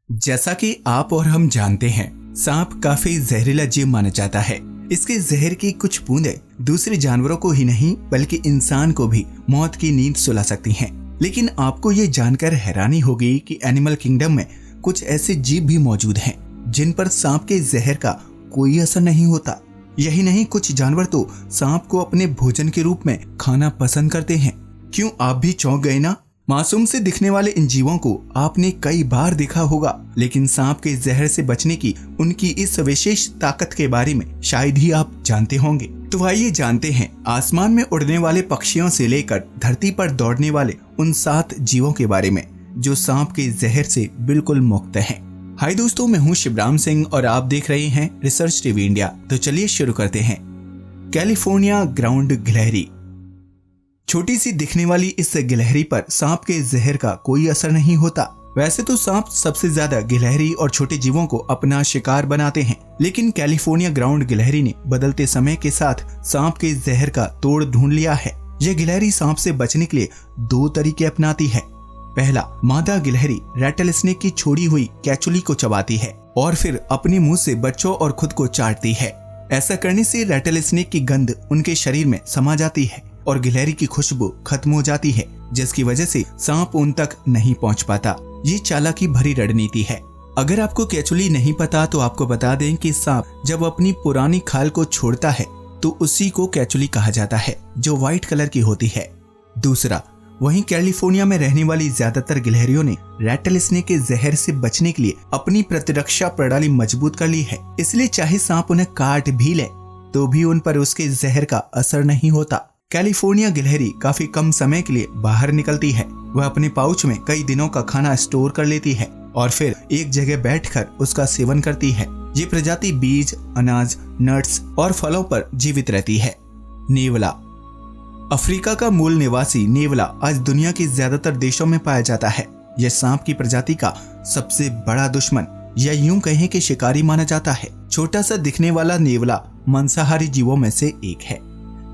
जैसा कि आप और हम जानते हैं, सांप काफी जहरीला जीव माना जाता है। इसके जहर की कुछ बूंदें दूसरे जानवरों को ही नहीं बल्कि इंसान को भी मौत की नींद सुला सकती हैं। लेकिन आपको ये जानकर हैरानी होगी कि एनिमल किंगडम में कुछ ऐसे जीव भी मौजूद हैं जिन पर सांप के जहर का कोई असर नहीं होता। यही नहीं, कुछ जानवर तो सांप को अपने भोजन के रूप में खाना पसंद करते हैं। क्यों, आप भी चौंक गए ना? मासूम से दिखने वाले इन जीवों को आपने कई बार देखा होगा, लेकिन सांप के जहर से बचने की उनकी इस विशेष ताकत के बारे में शायद ही आप जानते होंगे। तो आइए जानते हैं आसमान में उड़ने वाले पक्षियों से लेकर धरती पर दौड़ने वाले उन 7 जीवों के बारे में जो सांप के जहर से बिल्कुल मुक्त हैं। हाय दोस्तों, मैं हूं शिवराम सिंह और आप देख रहे हैं रिसर्च टीवी इंडिया। तो चलिए शुरू करते हैं। कैलिफोर्निया ग्राउंड गिलहरी। छोटी सी दिखने वाली इस गिलहरी पर सांप के जहर का कोई असर नहीं होता। वैसे तो सांप सबसे ज्यादा गिलहरी और छोटे जीवों को अपना शिकार बनाते हैं, लेकिन कैलिफोर्निया ग्राउंड गिलहरी ने बदलते समय के साथ सांप के जहर का तोड़ ढूंढ लिया है। यह गिलहरी सांप से बचने के लिए 2 तरीके अपनाती है। पहला, मादा गिलहरी रैटल स्नेक की छोड़ी हुई कैचुली को चबाती है और फिर अपने मुंह से बच्चों और खुद को चाटती है। ऐसा करने से रैटल स्नेक की गंध उनके शरीर में समा जाती है और गिलहरी की खुशबू खत्म हो जाती है, जिसकी वजह से सांप उन तक नहीं पहुंच पाता। ये चालाकी भरी रणनीति है। अगर आपको कैचुली नहीं पता तो आपको बता दें कि सांप जब अपनी पुरानी खाल को छोड़ता है तो उसी को कैचुली कहा जाता है, जो व्हाइट कलर की होती है। दूसरा, वहीं कैलिफोर्निया में रहने वाली ज्यादातर गिलहरियों ने रैटल स्नेक के जहर से बचने के लिए अपनी प्रतिरक्षा प्रणाली मजबूत कर ली है। इसलिए चाहे सांप उन्हें काट भी ले तो भी उन पर उसके जहर का असर नहीं होता। कैलिफोर्निया गिलहरी काफी कम समय के लिए बाहर निकलती है। वह अपने पाउच में कई दिनों का खाना स्टोर कर लेती है और फिर एक जगह बैठकर उसका सेवन करती है। ये प्रजाति बीज, अनाज, नट्स और फलों पर जीवित रहती है। नेवला। अफ्रीका का मूल निवासी नेवला आज दुनिया के ज्यादातर देशों में पाया जाता है। यह सांप की प्रजाति का सबसे बड़ा दुश्मन या यूं कहें कि शिकारी माना जाता है। छोटा सा दिखने वाला नेवला मांसाहारी जीवों में से एक है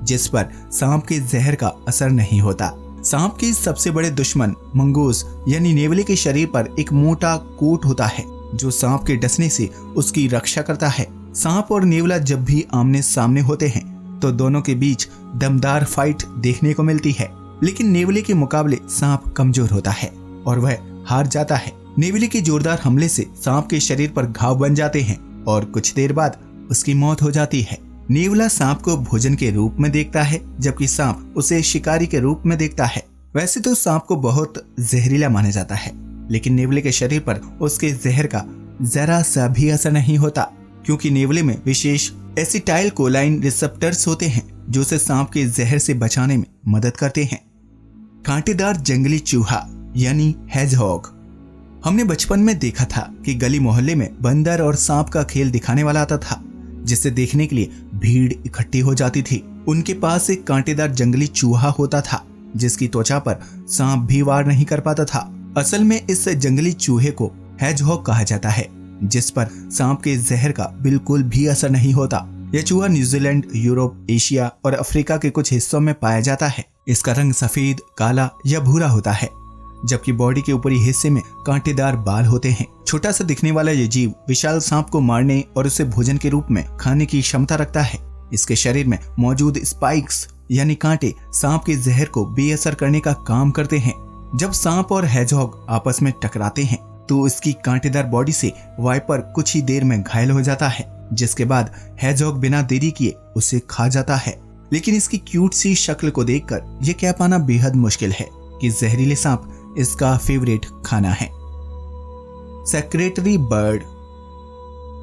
जिस पर सांप के जहर का असर नहीं होता। सांप के सबसे बड़े दुश्मन मंगूस यानी नेवले के शरीर पर एक मोटा कोट होता है जो सांप के डसने से उसकी रक्षा करता है। सांप और नेवला जब भी आमने सामने होते हैं तो दोनों के बीच दमदार फाइट देखने को मिलती है, लेकिन नेवले के मुकाबले सांप कमजोर होता है और वह हार जाता है। नेवले के जोरदार हमले से सांप के शरीर पर घाव बन जाते हैं और कुछ देर बाद उसकी मौत हो जाती है। नेवला सांप को भोजन के रूप में देखता है जबकि सांप उसे शिकारी के रूप में देखता है। वैसे तो सांप को बहुत जहरीला माना जाता है, लेकिन नेवले के शरीर पर उसके जहर का जरा सा भी असर नहीं होता, क्योंकि नेवले में विशेष एसिटाइल कोलाइन रिसेप्टर्स होते हैं जो उसे सांप के जहर से बचाने में मदद करते हैं। कांटेदार जंगली चूहा यानी हेजहॉग। हमने बचपन में देखा था कि गली मोहल्ले में बंदर और सांप का खेल दिखाने वाला आता था, जिसे देखने के लिए भीड़ इकट्ठी हो जाती थी। उनके पास एक कांटेदार जंगली चूहा होता था जिसकी त्वचा पर सांप भी वार नहीं कर पाता था। असल में इस जंगली चूहे को हेजहॉग कहा जाता है, जिस पर सांप के जहर का बिल्कुल भी असर नहीं होता। यह चूहा न्यूजीलैंड, यूरोप, एशिया और अफ्रीका के कुछ हिस्सों में पाया जाता है। इसका रंग सफेद, काला या भूरा होता है, जबकि बॉडी के ऊपरी हिस्से में कांटेदार बाल होते हैं। छोटा सा दिखने वाला यह जीव विशाल सांप को मारने और उसे भोजन के रूप में खाने की क्षमता रखता है। इसके शरीर में मौजूद स्पाइक्स यानी कांटे सांप के जहर को बेअसर करने का काम करते हैं। जब सांप और हेजहॉग आपस में टकराते हैं तो इसकी कांटेदार बॉडी से वाइपर कुछ ही देर में घायल हो जाता है, जिसके बाद हेजहॉग बिना देरी किए उसे खा जाता है। लेकिन इसकी क्यूट सी शक्ल को देखकर यह कह पाना बेहद मुश्किल है कि जहरीले सांप इसका फेवरेट खाना है। Secretary bird.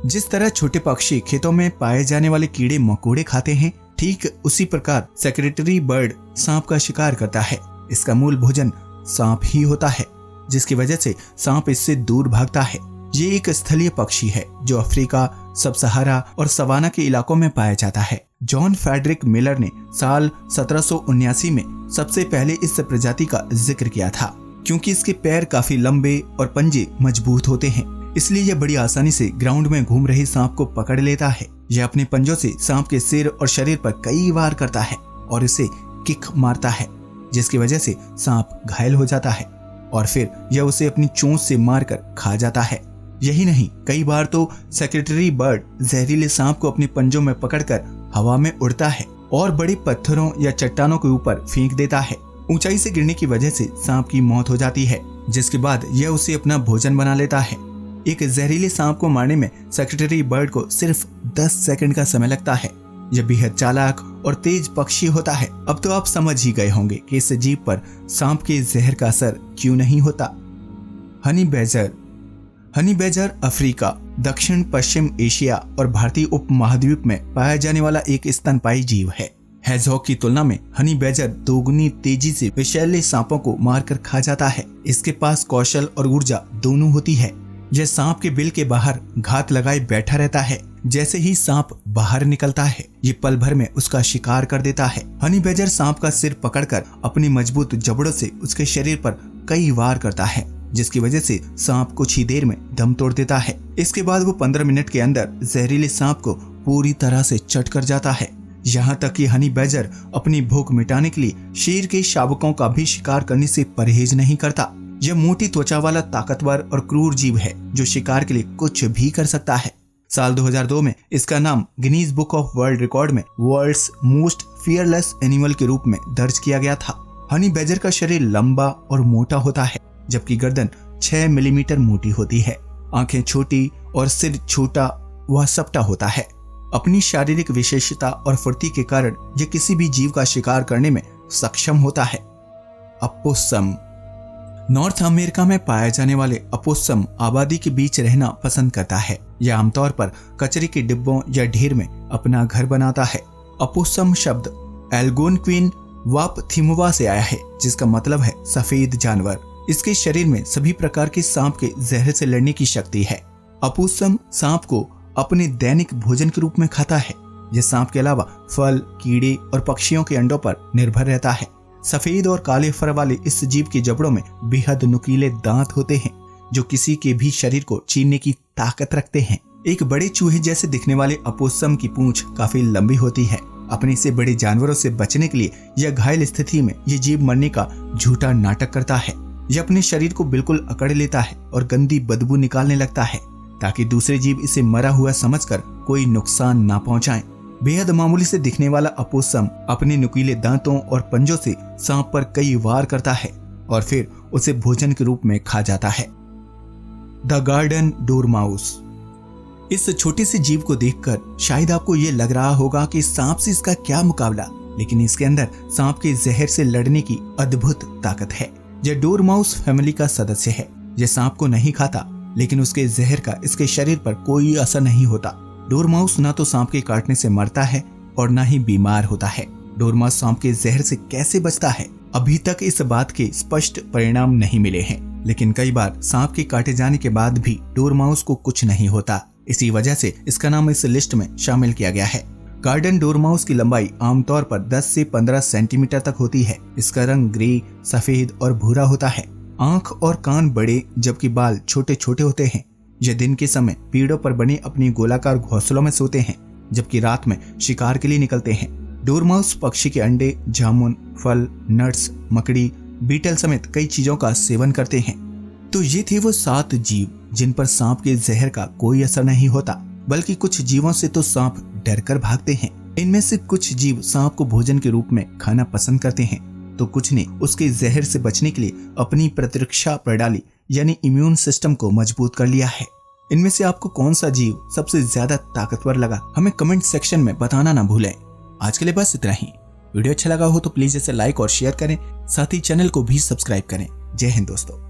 जिस तरह छोटे पक्षी खेतों में पाए जाने वाले कीड़े मकोड़े खाते हैं, ठीक उसी प्रकार सेक्रेटरी बर्ड सांप का शिकार करता है। इसका मूल भोजन सांप ही होता है, जिसकी वजह से सांप इससे दूर भागता है। ये एक स्थलीय पक्षी है जो अफ्रीका, सब सहारा और सवाना के इलाकों में पाया जाता है। जॉन फ्रेडरिक मिलर ने साल 1779 में सबसे पहले इस प्रजाति का जिक्र किया था। क्योंकि इसके पैर काफी लंबे और पंजे मजबूत होते हैं, इसलिए यह बड़ी आसानी से ग्राउंड में घूम रहे सांप को पकड़ लेता है। यह अपने पंजों से सांप के सिर और शरीर पर कई वार करता है और इसे किक मारता है, जिसकी वजह से सांप घायल हो जाता है और फिर यह उसे अपनी चोंच से मारकर खा जाता है। यही नहीं, कई बार तो सेक्रेटरी बर्ड जहरीले सांप को अपने पंजों में पकड़कर हवा में उड़ता है और बड़े पत्थरों या चट्टानों के ऊपर फेंक देता है। ऊंचाई से गिरने की वजह से सांप की मौत हो जाती है, जिसके बाद यह उसे अपना भोजन बना लेता है। एक जहरीले सांप को मारने में सेक्रेटरी बर्ड को सिर्फ 10 सेकंड का समय लगता है। यह बेहद चालाक और तेज पक्षी होता है। अब तो आप समझ ही गए होंगे कि इस जीव पर सांप के जहर का असर क्यों नहीं होता। Honey badger. Honey badger Africa, दक्षिण पश्चिम एशिया और भारतीय उपमहाद्वीप में पाया जाने वाला एक स्तनपायी जीव है। हेजहॉग की तुलना में हनी बैजर दोगुनी तेजी से विषैले सांपों को मारकर खा जाता है। इसके पास कौशल और ऊर्जा दोनों होती है। यह सांप के बिल के बाहर घात लगाए बैठा रहता है। जैसे ही सांप बाहर निकलता है, ये पल भर में उसका शिकार कर देता है। हनी बैजर सांप का सिर पकड़कर अपनी मजबूत जबड़ों से उसके शरीर पर कई वार करता है, जिसकी वजह से सांप कुछ ही देर में दम तोड़ देता है। इसके बाद वो 15 मिनट के अंदर जहरीले सांप को पूरी तरह से चट कर जाता है। यहाँ तक कि हनी बैजर अपनी भूख मिटाने के लिए शेर के शावकों का भी शिकार करने से परहेज नहीं करता। यह मोटी त्वचा वाला ताकतवर और क्रूर जीव है जो शिकार के लिए कुछ भी कर सकता है। साल 2002 में इसका नाम Guinness book of world record में वर्ल्ड्स मोस्ट फियरलेस एनिमल के रूप में दर्ज किया गया था। हनी बैजर का शरीर लंबा और मोटा होता है, जबकि गर्दन 6 मिलीमीटर मोटी होती है। आंखें छोटी और सिर छोटा व सपटा होता है। अपनी शारीरिक विशेषता और फुर्ती के कारण यह किसी भी जीव का शिकार करने में सक्षम होता है। अपोसम। नॉर्थ अमेरिका में पाए जाने वाले अपोसम आबादी के बीच रहना पसंद करता है। यह आमतौर पर कचरे के डिब्बों या ढेर में अपना घर बनाता है। अपोसम शब्द एल्गोनक्विन वापथिमुआ से आया है, जिसका मतलब है सफेद जानवर। इसके शरीर में सभी प्रकार के सांप के जहर से लड़ने की शक्ति है। अपोसम सांप को अपने दैनिक भोजन के रूप में खाता है। यह सांप के अलावा फल, कीड़े और पक्षियों के अंडों पर निर्भर रहता है। सफेद और काले फर वाले इस जीव के जबड़ों में बेहद नुकीले दांत होते हैं, जो किसी के भी शरीर को चीरने की ताकत रखते हैं। एक बड़े चूहे जैसे दिखने वाले अपोसम की पूंछ काफी लंबी होती है। अपने से बड़े जानवरों से बचने के लिए यह घायल स्थिति में यह जीव मरने का झूठा नाटक करता है। यह अपने शरीर को बिल्कुल अकड़ लेता है और गंदी बदबू निकालने लगता है, ताकि दूसरे जीव इसे मरा हुआ समझकर कोई नुकसान ना पहुंचाएं। बेहद मामूली से दिखने वाला अपोसम अपने नुकीले दांतों और पंजों से सांप पर कई वार करता है और फिर उसे भोजन के रूप में खा जाता है। The garden dormouse. इस छोटे से जीव को देखकर शायद आपको ये लग रहा होगा कि सांप से इसका क्या मुकाबला, लेकिन इसके अंदर सांप के जहर से लड़ने की अद्भुत ताकत है। यह डोरमाउस फैमिली का सदस्य है। यह सांप को नहीं खाता, लेकिन उसके जहर का इसके शरीर पर कोई असर नहीं होता। डोरमाउस ना तो सांप के काटने से मरता है और ना ही बीमार होता है। डोरमाउस सांप के जहर से कैसे बचता है, अभी तक इस बात के स्पष्ट परिणाम नहीं मिले हैं, लेकिन कई बार सांप के काटे जाने के बाद भी डोरमाउस को कुछ नहीं होता। इसी वजह से इसका नाम इस लिस्ट में शामिल किया गया है। गार्डन डोरमाउस की लंबाई आमतौर पर 10 से 15 सेंटीमीटर तक होती है। इसका रंग ग्रे, सफेद और भूरा होता है। आंख और कान बड़े, जबकि बाल छोटे छोटे होते हैं। यह दिन के समय पेड़ों पर बने अपनी गोलाकार घोंसलों में सोते हैं, जबकि रात में शिकार के लिए निकलते हैं। डोरमाउस पक्षी के अंडे, जामुन, फल, नट्स, मकड़ी, बीटल समेत कई चीजों का सेवन करते हैं। तो ये थे वो 7 जीव जिन पर सांप के जहर का कोई असर नहीं होता, बल्कि कुछ जीवों से तो सांप डरकर भागते हैं। इनमें से कुछ जीव सांप को भोजन के रूप में खाना पसंद करते हैं, तो कुछ ने उसके जहर से बचने के लिए अपनी प्रतिरक्षा प्रणाली यानी इम्यून सिस्टम को मजबूत कर लिया है। इनमें से आपको कौन सा जीव सबसे ज्यादा ताकतवर लगा, हमें कमेंट सेक्शन में बताना ना भूलें। आज के लिए बस इतना ही। वीडियो अच्छा लगा हो तो प्लीज इसे लाइक और शेयर करें, साथ ही चैनल को भी सब्सक्राइब करें। जय हिंद दोस्तों।